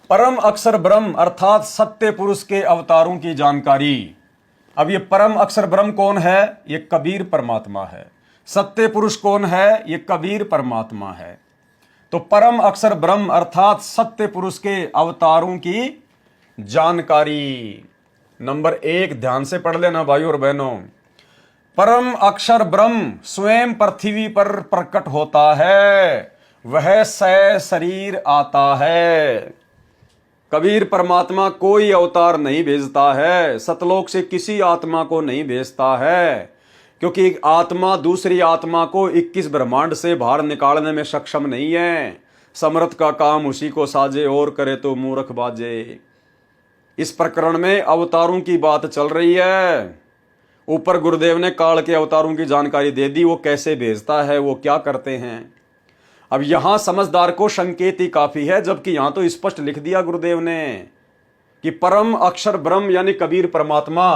परम अक्षर ब्रह्म अर्थात सत्य पुरुष के अवतारों की जानकारी। अब ये परम अक्षर ब्रह्म कौन है? ये कबीर परमात्मा है। सत्य पुरुष कौन है? ये कबीर परमात्मा है। तो परम अक्षर ब्रह्म अर्थात सत्य पुरुष के अवतारों की जानकारी। नंबर 1 ध्यान से पढ़ लेना भाइयों और बहनों। परम अक्षर ब्रह्म स्वयं पृथ्वी पर प्रकट होता है, वह शरीर आता है। कबीर परमात्मा कोई अवतार नहीं भेजता है, सतलोक से किसी आत्मा को नहीं भेजता है, क्योंकि आत्मा दूसरी आत्मा को 21 ब्रह्मांड से बाहर निकालने में सक्षम नहीं है। समर्थ का काम उसी को साजे, और करे तो मूर्ख बाजे। इस प्रकरण में अवतारों की बात चल रही है। ऊपर गुरुदेव ने काल के अवतारों की जानकारी दे दी, वो कैसे भेजता है, वो क्या करते हैं। अब यहां समझदार को संकेत ही काफी है, जबकि यहां तो स्पष्ट लिख दिया गुरुदेव ने कि परम अक्षर ब्रह्म यानी कबीर परमात्मा,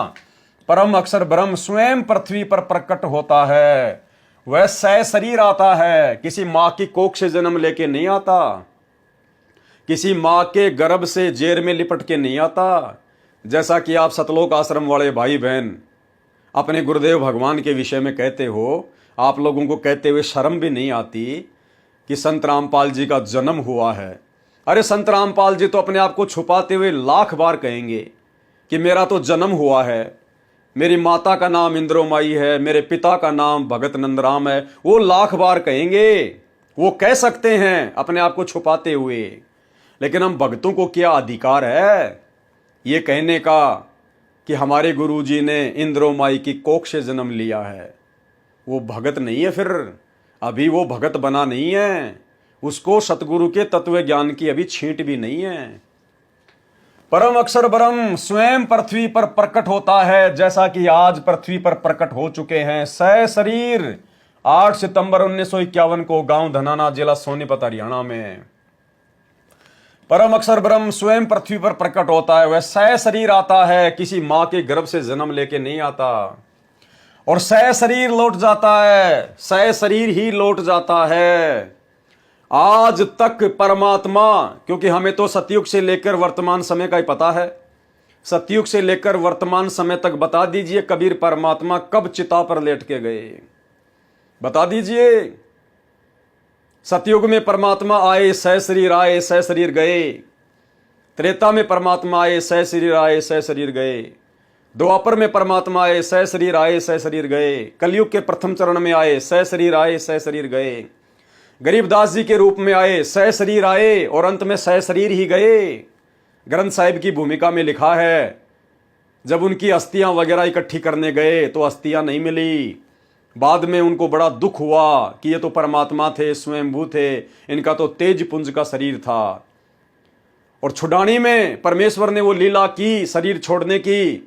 परम अक्षर ब्रह्म स्वयं पृथ्वी पर प्रकट होता है, वह शरीर आता है। किसी मां की कोख से जन्म लेके नहीं आता, किसी मां के गर्भ से जेर में लिपट के नहीं आता। जैसा कि आप सतलोक आश्रम वाले भाई बहन अपने गुरुदेव भगवान के विषय में कहते हो, आप लोगों को कहते हुए शर्म भी नहीं आती कि संत रामपाल जी का जन्म हुआ है। अरे संत रामपाल जी तो अपने आप को छुपाते हुए लाख बार कहेंगे कि मेरा तो जन्म हुआ है, मेरी माता का नाम इंद्रोमाई है, मेरे पिता का नाम भगत नंदराम है। वो लाख बार कहेंगे, वो कह सकते हैं अपने आप को छुपाते हुए। लेकिन हम भक्तों को क्या अधिकार है ये कहने का कि हमारे गुरुजी ने इंद्रोमाई की कोख से जन्म लिया है? वो भगत नहीं है, फिर अभी वो भगत बना नहीं है, उसको सतगुरु के तत्व ज्ञान की अभी छींट भी नहीं है। परम अक्षर ब्रह्म स्वयं पृथ्वी पर प्रकट होता है, जैसा कि आज पृथ्वी पर प्रकट हो चुके हैं शरीर 8 सितंबर 1951 को गांव धनाना, जिला सोनीपत, हरियाणा में। परम अक्षर ब्रह्म स्वयं पृथ्वी पर प्रकट होता है, वह शरीर आता है, किसी मां के गर्भ से जन्म लेके नहीं आता, और शरीर लौट जाता है, शरीर ही लौट जाता है। आज तक परमात्मा, क्योंकि हमें तो सतयुग से लेकर वर्तमान समय का ही पता है, सतयुग से लेकर वर्तमान समय तक बता दीजिए कबीर परमात्मा कब चिता पर लेट के गए, बता दीजिए। सतयुग में परमात्मा आए, शरीर आए, शरीर गए। त्रेता में परमात्मा आए, शरीर आए, शरीर गए। द्वापर में परमात्मा आए, शरीर आए, शरीर गए। कलयुग के प्रथम चरण में आए, शरीर आए, शरीर गए। गरीबदास जी के रूप में आए, शरीर आए, और अंत में शरीर ही गए। ग्रंथ साहिब की भूमिका में लिखा है, जब उनकी अस्थियां वगैरह इकट्ठी करने गए तो अस्थियां नहीं मिली। बाद में उनको बड़ा दुख हुआ कि ये तो परमात्मा थे, स्वयंभू थे, इनका तो तेज पुंज का शरीर था। और छुड़ानी में परमेश्वर ने वो लीला की शरीर छोड़ने की।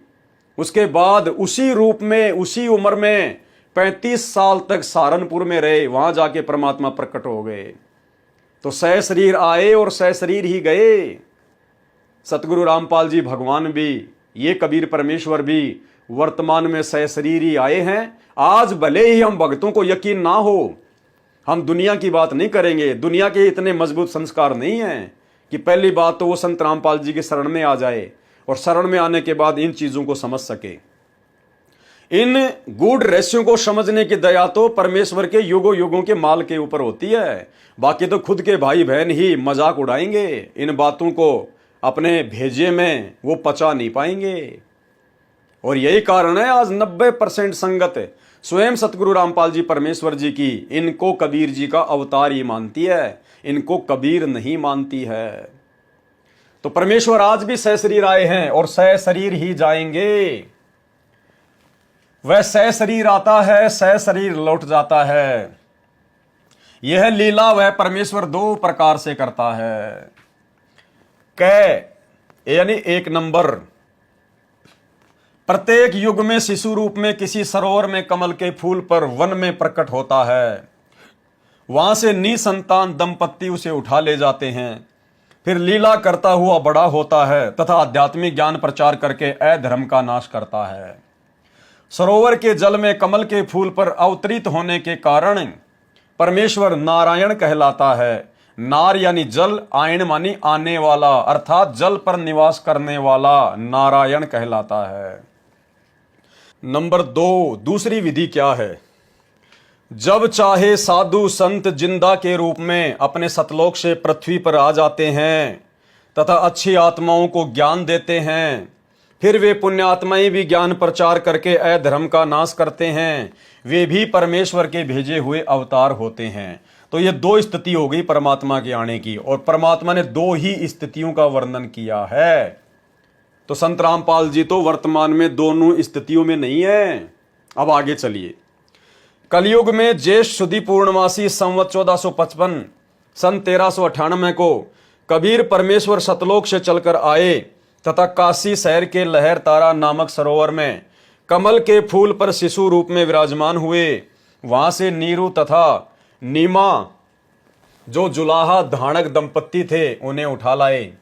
उसके बाद उसी रूप में, उसी उम्र में 35 साल तक सहारनपुर में रहे, वहां जाके परमात्मा प्रकट हो गए। तो शरीर आए और शरीर ही गए। सतगुरु रामपाल जी भगवान भी, ये कबीर परमेश्वर भी वर्तमान में शरीर ही आए हैं। आज भले ही हम भक्तों को यकीन ना हो, हम दुनिया की बात नहीं करेंगे, दुनिया के इतने मजबूत संस्कार नहीं हैं कि पहली बात तो वो संत रामपाल जी के शरण में आ जाए, और शरण में आने के बाद इन चीजों को समझ सके। इन गूढ़ रहस्यों को समझने की दया तो परमेश्वर के युगों युगों के माल के ऊपर होती है। बाकी तो खुद के भाई बहन ही मजाक उड़ाएंगे, इन बातों को अपने भेजे में वो पचा नहीं पाएंगे। और यही कारण है आज 90% संगत स्वयं सतगुरु रामपाल जी परमेश्वर जी की इनको कबीर जी का अवतार ही मानती है, इनको कबीर नहीं मानती है। तो परमेश्वर आज भी शरीर आए हैं और शरीर ही जाएंगे। वह शरीर आता है, शरीर लौट जाता है। यह लीला वह परमेश्वर 2 प्रकार से करता है। यानी 1 नंबर, प्रत्येक युग में शिशु रूप में किसी सरोवर में कमल के फूल पर वन में प्रकट होता है। वहां से निसंतान दंपत्ति उसे उठा ले जाते हैं, फिर लीला करता हुआ बड़ा होता है तथा आध्यात्मिक ज्ञान प्रचार करके अधर्म का नाश करता है। सरोवर के जल में कमल के फूल पर अवतरित होने के कारण परमेश्वर नारायण कहलाता है। नार यानी जल, आयन मानी आने वाला, अर्थात जल पर निवास करने वाला नारायण कहलाता है। नंबर 2, दूसरी विधि क्या है? जब चाहे साधु संत जिंदा के रूप में अपने सतलोक से पृथ्वी पर आ जाते हैं तथा अच्छी आत्माओं को ज्ञान देते हैं, फिर वे पुण्यात्माएं भी ज्ञान प्रचार करके अधर्म का नाश करते हैं। वे भी परमेश्वर के भेजे हुए अवतार होते हैं। तो ये 2 स्थिति हो गई परमात्मा के आने की, और परमात्मा ने 2 ही स्थितियों का वर्णन किया है। तो संत रामपाल जी तो वर्तमान में दोनों स्थितियों में नहीं है। अब आगे चलिए। कलयुग में ज्येष्ठ शुद्धि पूर्णमासी संवत 1455 सन 1398 को कबीर परमेश्वर सतलोक से चलकर आए तथा काशी शहर के लहर तारा नामक सरोवर में कमल के फूल पर शिशु रूप में विराजमान हुए। वहां से नीरू तथा नीमा जो जुलाहा धानक दंपत्ति थे उन्हें उठा लाए।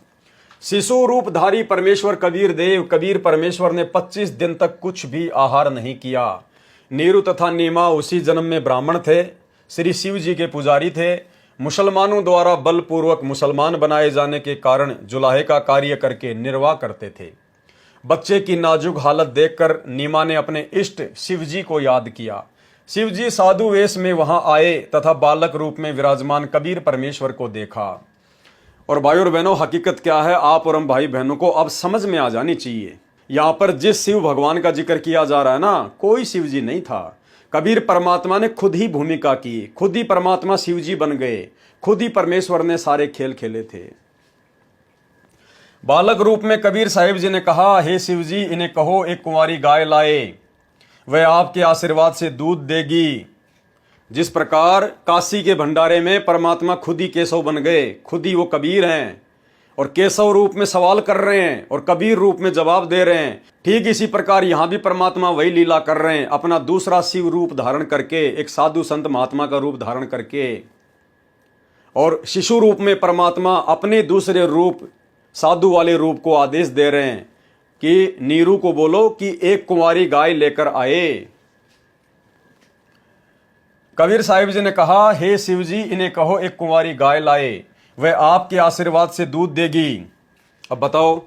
शिशु रूपधारी परमेश्वर कबीर परमेश्वर ने 25 दिन तक कुछ भी आहार नहीं किया। नीरू तथा नीमा उसी जन्म में ब्राह्मण थे, श्री शिव जी के पुजारी थे। मुसलमानों द्वारा बलपूर्वक मुसलमान बनाए जाने के कारण जुलाहे का कार्य करके निर्वाह करते थे। बच्चे की नाजुक हालत देखकर नीमा ने अपने इष्ट शिव जी को याद किया। शिव जी साधु वेश में वहां आए तथा बालक रूप में विराजमान कबीर परमेश्वर को देखा। और भाई और बहनों, हकीकत क्या है आप और हम भाई बहनों को अब समझ में आ जानी चाहिए। यहाँ पर जिस शिव भगवान का जिक्र किया जा रहा है ना, कोई शिव जी नहीं था। कबीर परमात्मा ने खुद ही भूमिका की, खुद ही परमात्मा शिव जी बन गए, खुद ही परमेश्वर ने सारे खेल खेले थे। बालक रूप में कबीर साहिब जी ने कहा, हे शिव जी, इन्हें कहो एक कुंवारी गाय लाए, वह आपके आशीर्वाद से दूध देगी। जिस प्रकार काशी के भंडारे में परमात्मा खुद ही केशव बन गए, खुद ही वो कबीर हैं और केशव रूप में सवाल कर रहे हैं और कबीर रूप में जवाब दे रहे हैं, ठीक इसी प्रकार यहां भी परमात्मा वही लीला कर रहे हैं, अपना दूसरा शिव रूप धारण करके, एक साधु संत महात्मा का रूप धारण करके। और शिशु रूप में परमात्मा अपने दूसरे रूप साधु वाले रूप को आदेश दे रहे हैं कि नीरू को बोलो कि एक कुंवारी गाय लेकर आए। कबीर साहिब जी ने कहा, हे शिव जी, इन्हें कहो एक कुंवारी गाय लाए, वह आपके आशीर्वाद से दूध देगी। अब बताओ,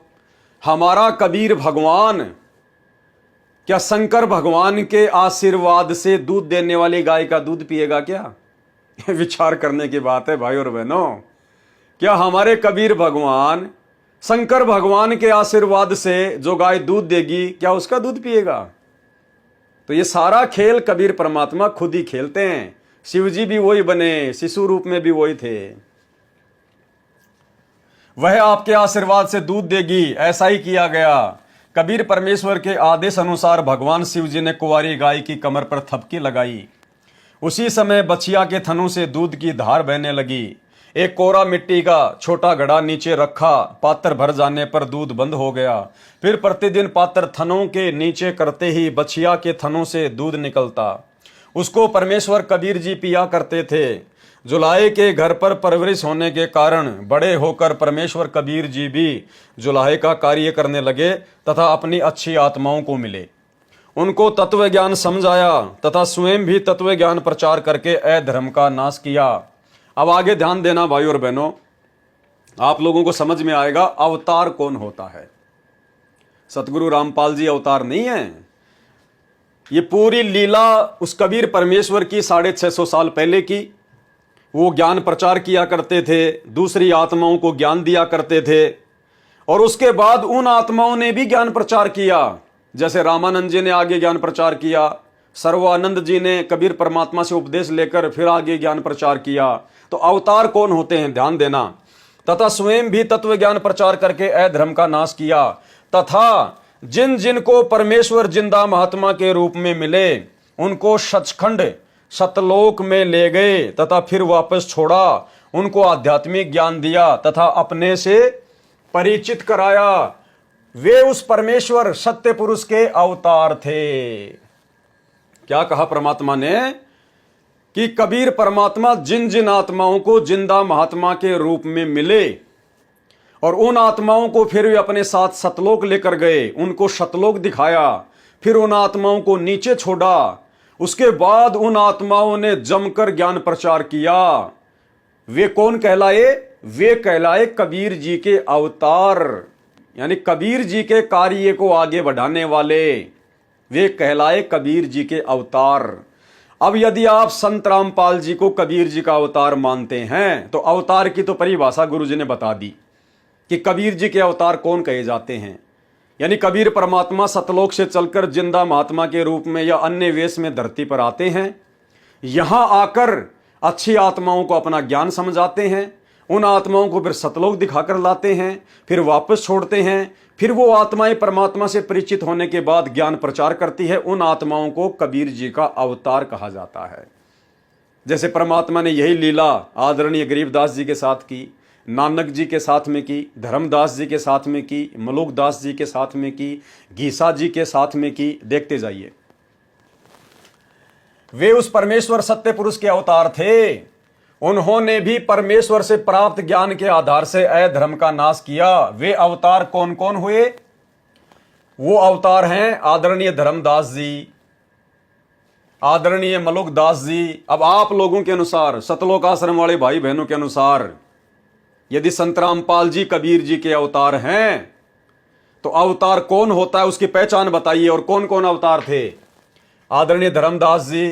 हमारा कबीर भगवान क्या शंकर भगवान के आशीर्वाद से दूध देने वाली गाय का दूध पिएगा क्या? विचार करने की बात है भाई और बहनों। क्या हमारे कबीर भगवान शंकर भगवान के आशीर्वाद से जो गाय दूध देगी, क्या उसका दूध पिएगा? तो ये सारा खेल कबीर परमात्मा खुद ही खेलते हैं। शिव जी भी वही बने, शिशु रूप में भी वही थे। वह आपके आशीर्वाद से दूध देगी, ऐसा ही किया गया। कबीर परमेश्वर के आदेश अनुसार भगवान शिव जी ने कुंवारी गाय की कमर पर थपकी लगाई। उसी समय बछिया के थनों से दूध की धार बहने लगी। एक कोरा मिट्टी का छोटा घड़ा नीचे रखा, पात्र भर जाने पर दूध बंद हो गया। फिर प्रतिदिन पात्र थनों के नीचे करते ही बछिया के थनों से दूध निकलता। उसको परमेश्वर कबीर जी पिया करते थे। जुलाहे के घर पर परवरिश होने के कारण बड़े होकर परमेश्वर कबीर जी भी जुलाहे का कार्य करने लगे तथा अपनी अच्छी आत्माओं को मिले। उनको तत्व ज्ञान समझाया तथा स्वयं भी तत्व ज्ञान प्रचार करके अधर्म का नाश किया। अब आगे ध्यान देना भाई और बहनों, आप लोगों को समझ में आएगा अवतार कौन होता है। सतगुरु रामपाल जी अवतार नहीं है। ये पूरी लीला उस कबीर परमेश्वर की 650 साल पहले की। वो ज्ञान प्रचार किया करते थे, दूसरी आत्माओं को ज्ञान दिया करते थे और उसके बाद उन आत्माओं ने भी ज्ञान प्रचार किया। जैसे रामानंद जी ने आगे ज्ञान प्रचार किया, सर्वानंद जी ने कबीर परमात्मा से उपदेश लेकर फिर आगे ज्ञान प्रचार किया। तो अवतार कौन होते हैं ध्यान देना। तथा स्वयं भी तत्व ज्ञान प्रचार करके अधर्म का नाश किया तथा जिन जिन को परमेश्वर जिंदा महात्मा के रूप में मिले उनको सचखंड सतलोक में ले गए तथा फिर वापस छोड़ा। उनको आध्यात्मिक ज्ञान दिया तथा अपने से परिचित कराया। वे उस परमेश्वर सत्य पुरुष के अवतार थे। क्या कहा परमात्मा ने कि कबीर परमात्मा जिन जिन आत्माओं को जिंदा महात्मा के रूप में मिले और उन आत्माओं को फिर वे अपने साथ सतलोक लेकर गए, उनको सतलोक दिखाया, फिर उन आत्माओं को नीचे छोड़ा। उसके बाद उन आत्माओं ने जमकर ज्ञान प्रचार किया वे कौन कहलाए? वे कहलाए कबीर जी के अवतार, यानी कबीर जी के कार्य को आगे बढ़ाने वाले, वे कहलाए कबीर जी के अवतार। अब यदि आप संत रामपाल जी को कबीर जी का अवतार मानते हैं तो अवतार की तो परिभाषा गुरु जी ने बता दी कि कबीर जी के अवतार कौन कहे जाते हैं। यानी कबीर परमात्मा सतलोक से चलकर जिंदा महात्मा के रूप में या अन्य वेश में धरती पर आते हैं, यहां आकर अच्छी आत्माओं को अपना ज्ञान समझाते हैं, उन आत्माओं को फिर सतलोक दिखाकर लाते हैं, फिर वापस छोड़ते हैं, फिर वो आत्माएं परमात्मा से परिचित होने के बाद ज्ञान प्रचार करती है। उन आत्माओं को कबीर जी का अवतार कहा जाता है। जैसे परमात्मा ने यही लीला आदरणीय गरीबदास जी के साथ की, नानक जी के साथ में की, धर्मदास जी के साथ में की, मलुकदास जी के साथ में की, गीसा जी के साथ में की। देखते जाइए, वे उस परमेश्वर सत्य पुरुष के अवतार थे। उन्होंने भी परमेश्वर से प्राप्त ज्ञान के आधार से अधर्म का नाश किया। वे अवतार कौन कौन हुए? वो अवतार हैं आदरणीय धर्मदास जी, आदरणीय मलुकदास जी। अब आप लोगों के अनुसार, सतलोक आश्रम वाले भाई बहनों के अनुसार, यदि संत रामपाल जी कबीर जी के अवतार हैं तो अवतार कौन होता है उसकी पहचान बताइए। और कौन कौन अवतार थे? आदरणीय धर्मदास जी,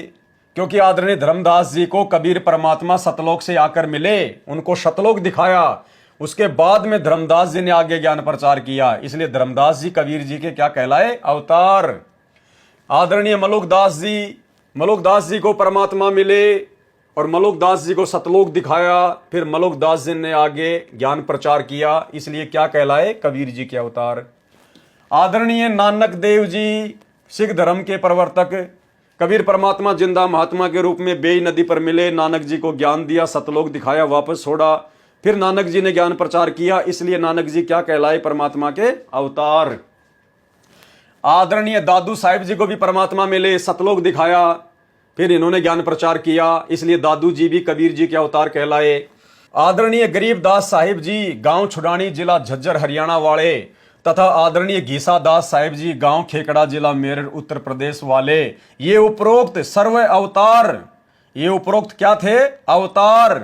क्योंकि आदरणीय धर्मदास जी को कबीर परमात्मा सतलोक से आकर मिले, उनको सतलोक दिखाया, उसके बाद में धर्मदास जी ने आगे ज्ञान प्रचार किया, इसलिए धर्मदास जी कबीर जी के क्या कहलाए? अवतार। आदरणीय मलुकदास जी को परमात्मा मिले और मलुकदास जी को सतलोक दिखाया, फिर मलुकदास जी ने आगे ज्ञान प्रचार किया, इसलिए क्या कहलाए? कबीर जी के अवतार। आदरणीय नानक देव जी, सिख धर्म के प्रवर्तक, कबीर परमात्मा जिंदा महात्मा के रूप में बेई नदी पर मिले, नानक जी को ज्ञान दिया, सतलोक दिखाया, वापस छोड़ा, फिर नानक जी ने ज्ञान प्रचार किया, इसलिए नानक जी क्या कहलाए? परमात्मा के अवतार। आदरणीय दादू साहिब जी को भी परमात्मा मिले, सतलोक दिखाया, फिर इन्होंने ज्ञान प्रचार किया, इसलिए दादू जी भी कबीर जी के अवतार कहलाए। आदरणीय गरीबदास साहिब जी, गांव छुड़ानी, जिला झज्जर, हरियाणा वाले, तथा आदरणीय गीसा दास साहिब जी, गांव खेकड़ा, जिला मेरठ, उत्तर प्रदेश वाले, ये उपरोक्त सर्व अवतार, ये उपरोक्त क्या थे? अवतार।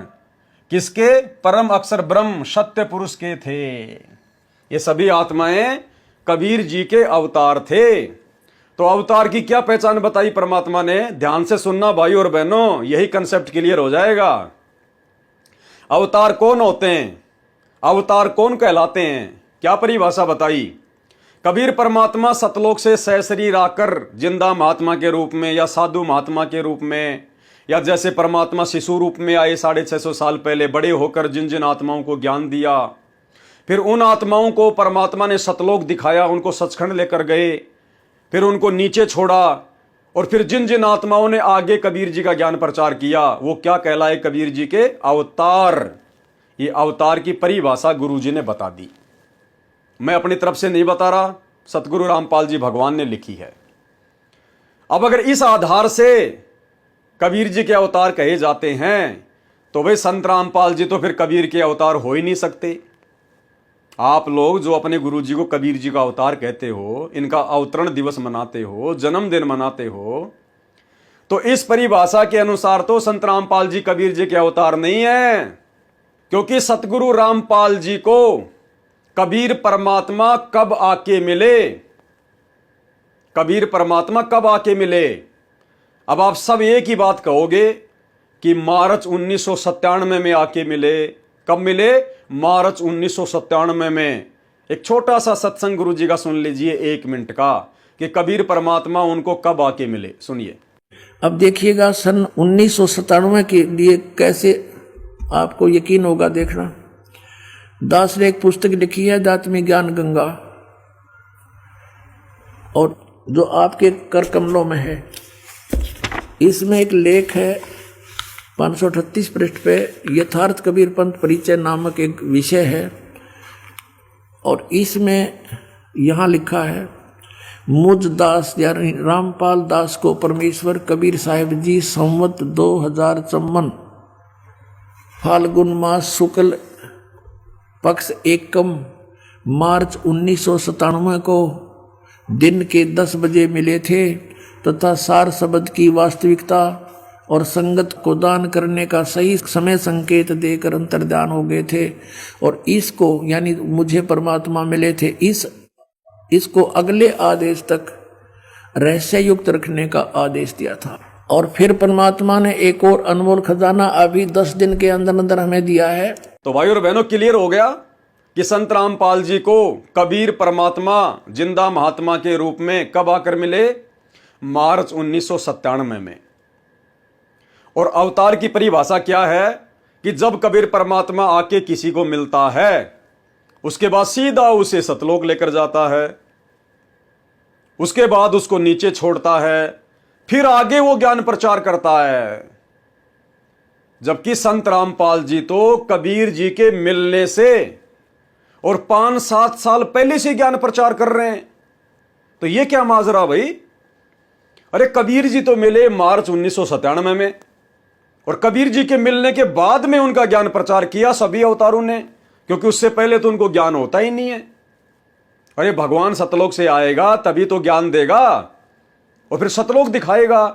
किसके? परम अक्षर ब्रह्म सत्य पुरुष के थे। ये सभी आत्माएं कबीर जी के अवतार थे। तो अवतार की क्या पहचान बताई परमात्मा ने? ध्यान से सुनना भाई और बहनों, यही कंसेप्ट क्लियर हो जाएगा। अवतार कौन होते हैं? अवतार कौन कहलाते हैं? क्या परिभाषा बताई? कबीर परमात्मा सतलोक से सशरीर आकर जिंदा महात्मा के रूप में या साधु महात्मा के रूप में, या जैसे परमात्मा शिशु रूप में आए 650 साल पहले, बड़े होकर जिन जिन आत्माओं को ज्ञान दिया, फिर उन आत्माओं को परमात्मा ने सतलोक दिखाया, उनको सचखंड लेकर गए, फिर उनको नीचे छोड़ा, और फिर जिन जिन आत्माओं ने आगे कबीर जी का ज्ञान प्रचार किया, वो क्या कहलाए? कबीर जी के अवतार। ये अवतार की परिभाषा गुरु जी ने बता दी, मैं अपनी तरफ से नहीं बता रहा, सतगुरु रामपाल जी भगवान ने लिखी है। अब अगर इस आधार से कबीर जी के अवतार कहे जाते हैं तो भाई संत रामपाल जी तो फिर कबीर के अवतार हो ही नहीं सकते। आप लोग जो अपने गुरु जी को कबीर जी का अवतार कहते हो, इनका अवतरण दिवस मनाते हो, जन्मदिन मनाते हो, तो इस परिभाषा के अनुसार तो संत रामपाल जी कबीर जी के अवतार नहीं है, क्योंकि सतगुरु रामपाल जी को कबीर परमात्मा कब आके मिले? कबीर परमात्मा कब आके मिले? अब आप सब एक ही बात कहोगे कि मार्च 1997 में आके मिले। कब मिले? मार्च 1997 में। एक छोटा सा सत्संग गुरु जी का सुन लीजिए 1 मिनट का, कि कबीर परमात्मा उनको कब आके मिले। सुनिए। अब देखिएगा सन 1997 के लिए कैसे आपको यकीन होगा, देखना। दास ने एक पुस्तक लिखी है दात्मी ज्ञान गंगा, और जो आपके कर कमलों में है, इसमें एक लेख है 538 पृष्ठ पे, यथार्थ कबीर पंथ परिचय नामक एक विषय है, और इसमें यहाँ लिखा है, मुझ दास यानी रामपाल दास को परमेश्वर कबीर साहिब जी संवत 2054 फाल्गुन मास शुक्ल पक्ष एकम मार्च 1997 को दिन के 10 बजे मिले थे, तथा सार शब्द की वास्तविकता और संगत को दान करने का सही समय संकेत देकर अंतर्ध्यान हो गए थे। और इसको यानी मुझे परमात्मा मिले थे, इसको अगले आदेश तक रहस्य युक्त रखने का आदेश दिया था। और फिर परमात्मा ने एक और अनमोल खजाना अभी 10 दिन के अंदर अंदर हमें दिया है। तो भाई और बहनों, क्लियर हो गया कि संत रामपाल जी को कबीर परमात्मा जिंदा महात्मा के रूप में कब आकर मिले? मार्च 1997 में। और अवतार की परिभाषा क्या है कि जब कबीर परमात्मा आके किसी को मिलता है उसके बाद सीधा उसे सतलोक लेकर जाता है, उसके बाद उसको नीचे छोड़ता है, फिर आगे वो ज्ञान प्रचार करता है। जबकि संत रामपाल जी तो कबीर जी के मिलने से और 5-7 साल पहले से ज्ञान प्रचार कर रहे हैं। तो ये क्या माजरा भाई? अरे कबीर जी तो मिले मार्च 1997 में, और कबीर जी के मिलने के बाद में उनका ज्ञान प्रचार किया सभी अवतारों ने, क्योंकि उससे पहले तो उनको ज्ञान होता ही नहीं है। अरे भगवान सतलोक से आएगा तभी तो ज्ञान देगा, और फिर सतलोक दिखाएगा,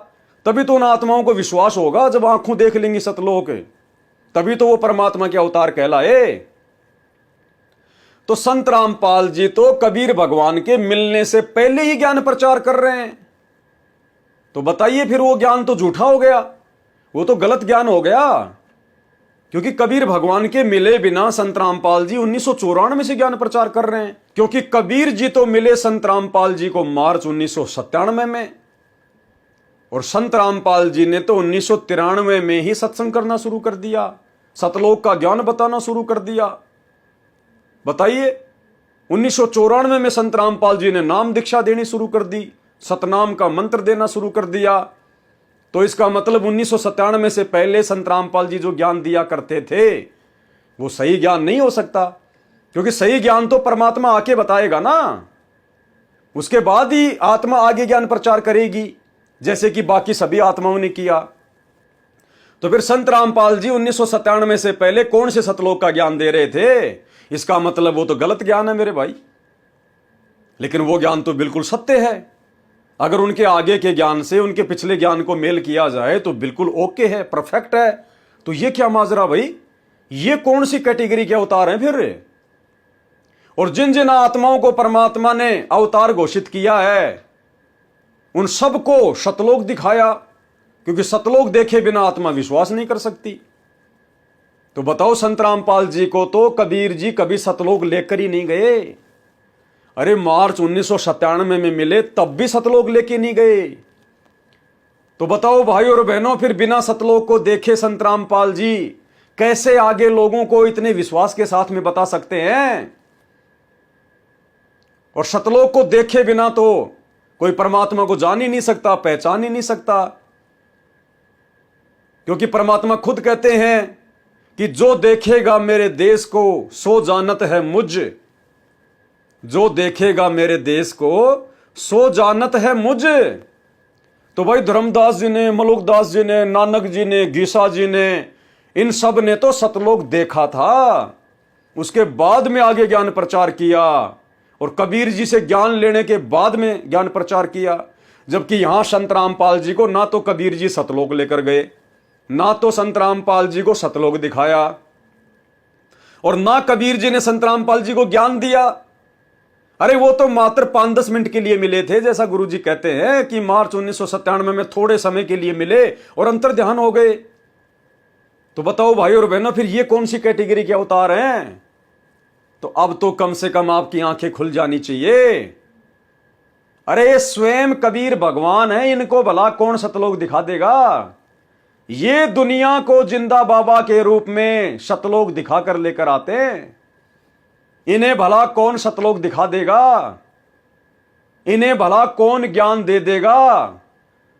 तभी तो उन आत्माओं को विश्वास होगा। जब आंखों देख लेंगी सतलोक, तभी तो वो परमात्मा के अवतार कहलाए। तो संत रामपाल जी तो कबीर भगवान के मिलने से पहले ही ज्ञान प्रचार कर रहे हैं। तो बताइए फिर वो ज्ञान तो झूठा हो गया, वो तो गलत ज्ञान हो गया। क्योंकि कबीर भगवान के मिले बिना संत रामपाल जी 1994 से ज्ञान प्रचार कर रहे हैं, क्योंकि कबीर जी तो मिले संत रामपाल जी को मार्च 1997 में, और संत रामपाल जी ने तो 1993 में ही सत्संग करना शुरू कर दिया, सतलोक का ज्ञान बताना शुरू कर दिया। बताइए, 1994 में संत रामपाल जी ने नाम दीक्षा देनी शुरू कर दी, सतनाम का मंत्र देना शुरू कर दिया। तो इसका मतलब 1997 से पहले संत रामपाल जी जो ज्ञान दिया करते थे वो सही ज्ञान नहीं हो सकता, क्योंकि सही ज्ञान तो परमात्मा आके बताएगा ना, उसके बाद ही आत्मा आगे ज्ञान प्रचार करेगी, जैसे कि बाकी सभी आत्माओं ने किया। तो फिर संत रामपाल जी 1997 से पहले कौन से सतलोक का ज्ञान दे रहे थे? इसका मतलब वो तो गलत ज्ञान है मेरे भाई। लेकिन वो ज्ञान तो बिल्कुल सत्य है। अगर उनके आगे के ज्ञान से उनके पिछले ज्ञान को मेल किया जाए तो बिल्कुल ओके है, परफेक्ट है। तो ये क्या माजरा भाई? ये कौन सी कैटेगरी के अवतार हैं फिर? और जिन जिन आत्माओं को परमात्मा ने अवतार घोषित किया है उन सबको सतलोक दिखाया, क्योंकि सतलोक देखे बिना आत्मा विश्वास नहीं कर सकती। तो बताओ, संत रामपाल जी को तो कबीर जी कभी सतलोक लेकर ही नहीं गए। अरे मार्च 1997 में मिले तब भी सतलोक लेके नहीं गए। तो बताओ भाई और बहनों, फिर बिना सतलोक को देखे संत रामपाल जी कैसे आगे लोगों को इतने विश्वास के साथ में बता सकते हैं? और सतलोक को देखे बिना तो कोई परमात्मा को जान ही नहीं सकता, पहचान ही नहीं सकता, क्योंकि परमात्मा खुद कहते हैं कि जो देखेगा मेरे देश को सो जानत है मुझ, जो देखेगा मेरे देश को सो जानत है मुझ। तो भाई धर्मदास जी ने, मलुकदास जी ने, नानक जी ने, गीसा जी ने, इन सब ने तो सतलोक देखा था, उसके बाद में आगे ज्ञान प्रचार किया, और कबीर जी से ज्ञान लेने के बाद में ज्ञान प्रचार किया। जबकि यहां संत रामपाल जी को ना तो कबीर जी सतलोक लेकर गए, ना तो संत रामपाल जी को सतलोक दिखाया, और ना कबीर जी ने संत रामपाल जी को ज्ञान दिया। अरे वो तो मात्र 5-10 मिनट के लिए मिले थे, जैसा गुरुजी कहते हैं कि मार्च 1997 में थोड़े समय के लिए मिले और अंतर्ध्यान हो गए। तो बताओ भाई और बहनों, फिर ये कौन सी कैटेगरी के अवतार हैं? तो अब तो कम से कम आपकी आंखें खुल जानी चाहिए। अरे स्वयं कबीर भगवान है, इनको भला कौन सतलोक दिखा देगा? ये दुनिया को जिंदा बाबा के रूप में सतलोक दिखाकर लेकर आते हैं। इन्हें भला कौन सतलोक दिखा देगा? इन्हें भला कौन ज्ञान दे देगा?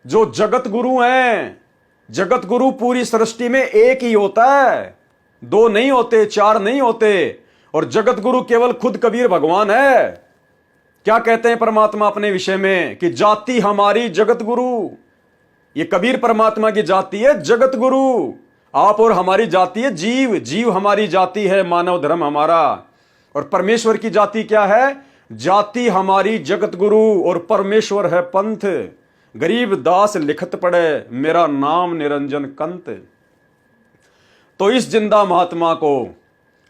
जो जगत गुरु हैं। जगत गुरु पूरी सृष्टि में एक ही होता है, 2 नहीं होते, 4 नहीं होते। और जगत गुरु केवल खुद कबीर भगवान है। क्या कहते हैं परमात्मा अपने विषय में कि जाति हमारी जगत गुरु। ये कबीर परमात्मा की जाति है जगत गुरु। आप और हमारी जाति है जीव, जीव हमारी जाति है, मानव धर्म हमारा। और परमेश्वर की जाति क्या है? जाति हमारी जगत गुरु और परमेश्वर है पंथ। गरीब दास लिखत पड़े मेरा नाम निरंजन कंत। तो इस जिंदा महात्मा को,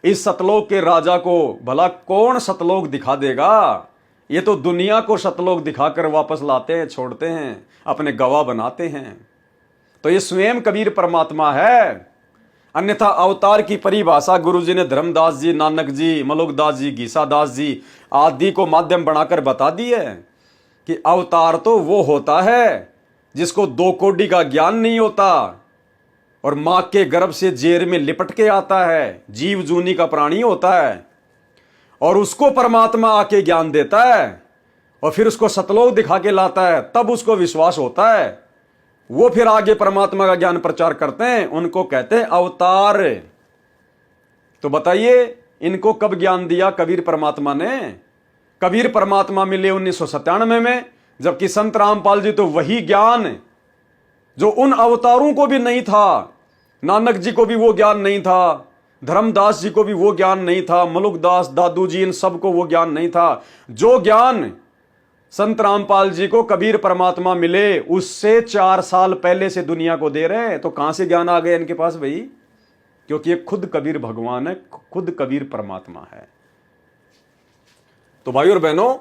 इस सतलोक के राजा को भला कौन सतलोक दिखा देगा? ये तो दुनिया को सतलोक दिखाकर वापस लाते हैं, छोड़ते हैं, अपने गवाह बनाते हैं। तो ये स्वयं कबीर परमात्मा है। अन्यथा अवतार की परिभाषा गुरुजी ने धर्मदास जी, नानक जी, मलुकदास जी, गीसादास जी आदि को माध्यम बनाकर बता दी है कि अवतार तो वो होता है जिसको 2 कोड़ी का ज्ञान नहीं होता और मां के गर्भ से जेर में लिपट के आता है, जीव जूनी का प्राणी होता है, और उसको परमात्मा आके ज्ञान देता है और फिर उसको सतलोक दिखा के लाता है, तब उसको विश्वास होता है। वो फिर आगे परमात्मा का ज्ञान प्रचार करते हैं, उनको कहते हैं अवतार। तो बताइए इनको कब ज्ञान दिया कबीर परमात्मा ने? कबीर परमात्मा मिले 1997 में, जबकि संत रामपाल जी तो वही ज्ञान जो उन अवतारों को भी नहीं था, नानक जी को भी वो ज्ञान नहीं था, धर्मदास जी को भी वो ज्ञान नहीं था, मलुकदास, दादू जी, इन सबको वो ज्ञान नहीं था। जो ज्ञान संत रामपाल जी को कबीर परमात्मा मिले उससे 4 साल पहले से दुनिया को दे रहे हैं। तो कहां से ज्ञान आ गया इनके पास भाई? क्योंकि ये खुद कबीर भगवान है, खुद कबीर परमात्मा है। तो भाई और बहनों,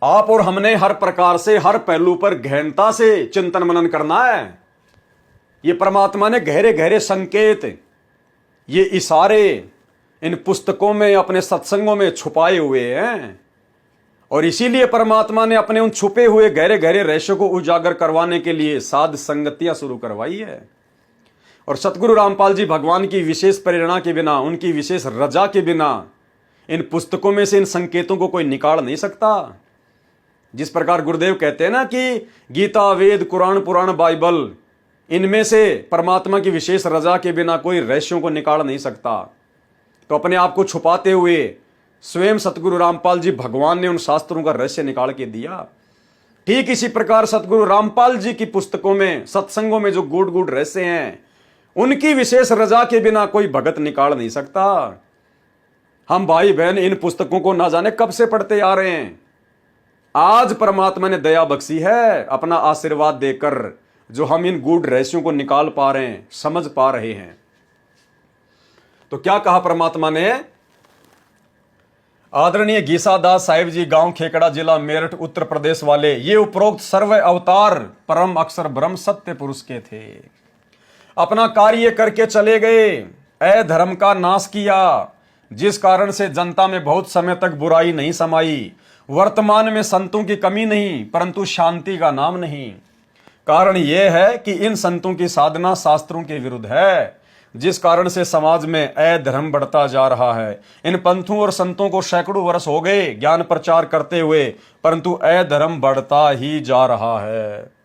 आप और हमने हर प्रकार से, हर पहलू पर गहनता से चिंतन मनन करना है। ये परमात्मा ने गहरे गहरे संकेत, ये इशारे इन पुस्तकों में, अपने सत्संगों में छुपाए हुए हैं, और इसीलिए परमात्मा ने अपने उन छुपे हुए गहरे गहरे रहस्यों को उजागर करवाने के लिए साध संगतियां शुरू करवाई है। और सतगुरु रामपाल जी भगवान की विशेष प्रेरणा के बिना, उनकी विशेष रजा के बिना इन पुस्तकों में से इन संकेतों को कोई निकाल नहीं सकता। जिस प्रकार गुरुदेव कहते हैं ना कि गीता, वेद, कुरान, पुराण, बाइबल, इनमें से परमात्मा की विशेष रजा के बिना कोई रहस्यों को निकाल नहीं सकता। तो अपने आप को छुपाते हुए स्वयं सतगुरु रामपाल जी भगवान ने उन शास्त्रों का रहस्य निकाल के दिया। ठीक इसी प्रकार सतगुरु रामपाल जी की पुस्तकों में, सत्संगों में जो गूढ़ गूढ़ रहस्य हैं, उनकी विशेष रजा के बिना कोई भगत निकाल नहीं सकता। हम भाई बहन इन पुस्तकों को ना जाने कब से पढ़ते आ रहे हैं। आज परमात्मा ने दया बख्शी है अपना आशीर्वाद देकर, जो हम इन गूढ़ रहस्यों को निकाल पा रहे हैं, समझ पा रहे हैं। तो क्या कहा परमात्मा ने? आदरणीय गीसादास साहिब जी, गांव खेकड़ा, जिला मेरठ, उत्तर प्रदेश वाले, ये उपरोक्त सर्व अवतार परम अक्षर ब्रह्म सत्य पुरुष के थे। अपना कार्य करके चले गए, अधर्म का नाश किया, जिस कारण से जनता में बहुत समय तक बुराई नहीं समाई। वर्तमान में संतों की कमी नहीं, परंतु शांति का नाम नहीं। कारण यह है कि इन संतों की साधना शास्त्रों के विरुद्ध है, जिस कारण से समाज में अधर्म बढ़ता जा रहा है। इन पंथों और संतों को सैकड़ों वर्ष हो गए ज्ञान प्रचार करते हुए, परंतु अधर्म बढ़ता ही जा रहा है।